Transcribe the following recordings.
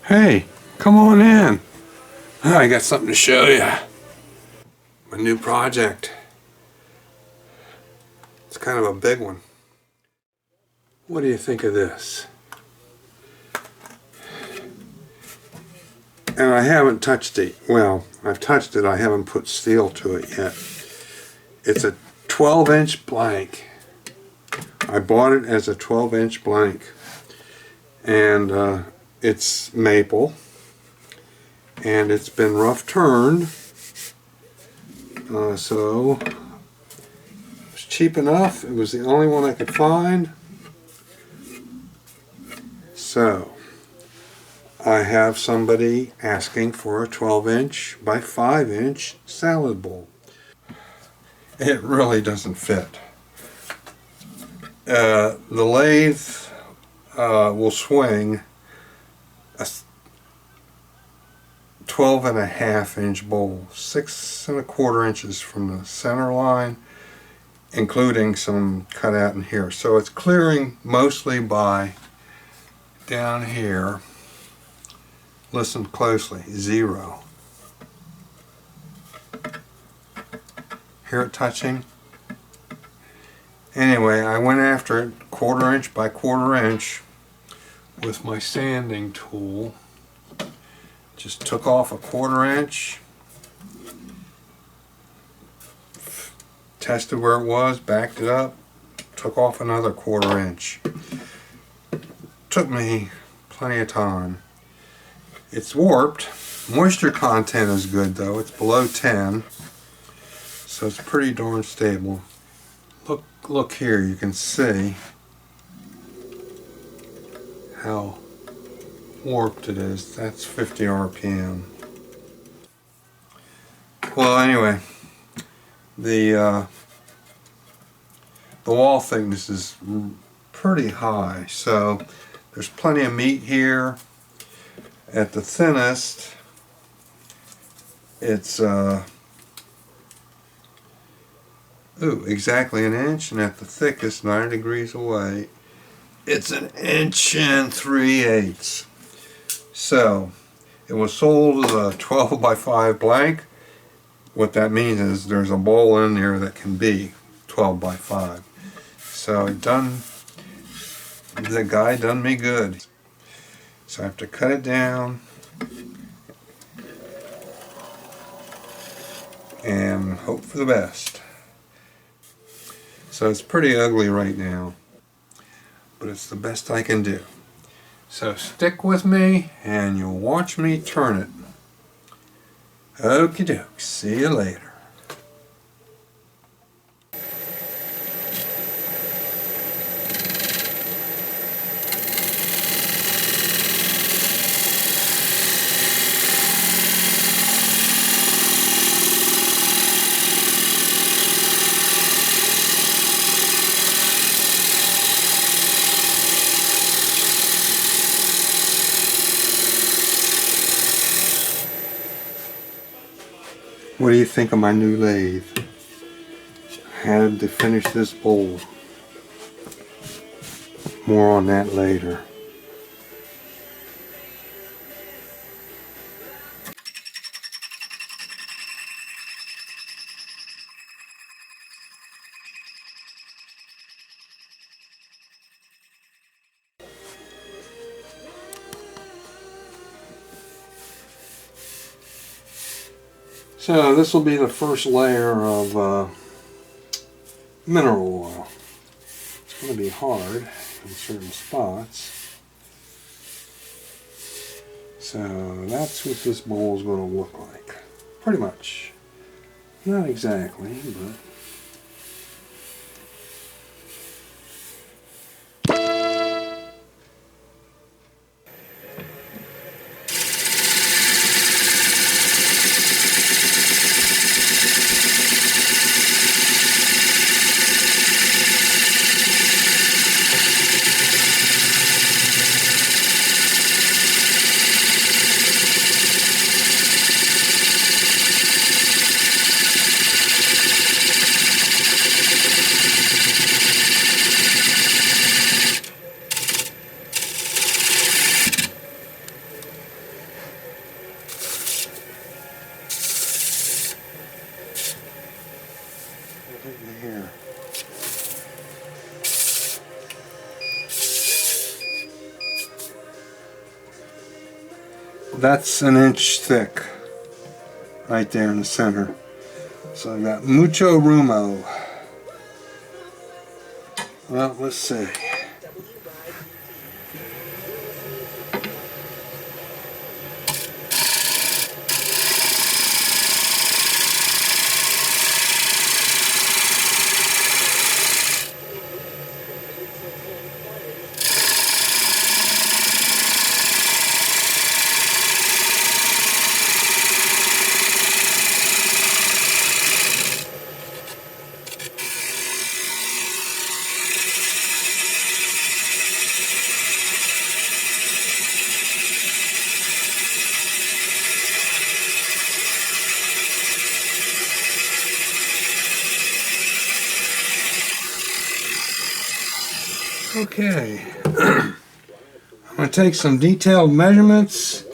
Hey, come on in. I got something to show you. My new project. It's kind of a big one. What do you think of this? And I haven't touched it. Well, I've touched it. I haven't put steel to it yet. It's a 12-inch blank. I bought it as a 12-inch blank. And it's maple. And it's been rough turned. So it was cheap enough. It was the only one I could find. So I have somebody asking for a 12-inch by 5-inch salad bowl. It really doesn't fit. The lathe will swing a 12.5-inch bowl, 6 1/4 inches from the center line, including some cut out in here. So it's clearing mostly by down here. Listen closely, 0. Hear it touching? Anyway, I went after it 1/4 inch by 1/4 inch with my sanding tool. Just took off a 1/4 inch, tested where it was, backed it up, took off another 1/4 inch. Took me plenty of time. It's warped. Moisture content is good though. It's below 10, so it's pretty darn stable. Look here, you can see how warped it is. That's 50 RPM. Well, anyway, the wall thickness is pretty high, so there's plenty of meat here. At the thinnest, it's exactly 1 inch, and at the thickest, 9 degrees away, it's 1 3/8 inches. So it was sold as a 12 by 5 blank. What that means is there's a bowl in there that can be 12 by 5. So the guy done me good. So I have to cut it down and hope for the best. So it's pretty ugly right now, but it's the best I can do. So stick with me and you'll watch me turn it. Okie doke, see you later. What do you think of my new lathe? I had to finish this bowl. More on that later. So this will be the first layer of mineral oil. It's going to be hard in certain spots. So that's what this bowl is going to look like. Pretty much. Not exactly, but... That's an inch thick right there in the center. So I've got mucho rumo. Well, let's see. Okay, I'm going to take some detailed measurements,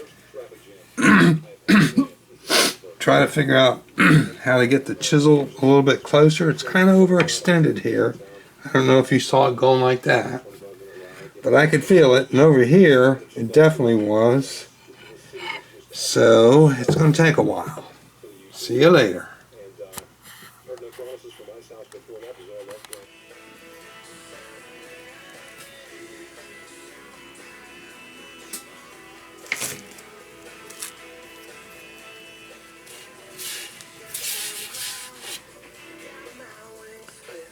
try to figure out how to get the chisel a little bit closer. It's kind of overextended here. I don't know if you saw it going like that, but I could feel it, and over here it definitely was. So it's going to take a while. See you later.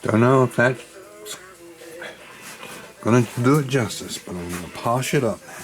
Don't know if that's going to do it justice, but I'm going to polish it up now.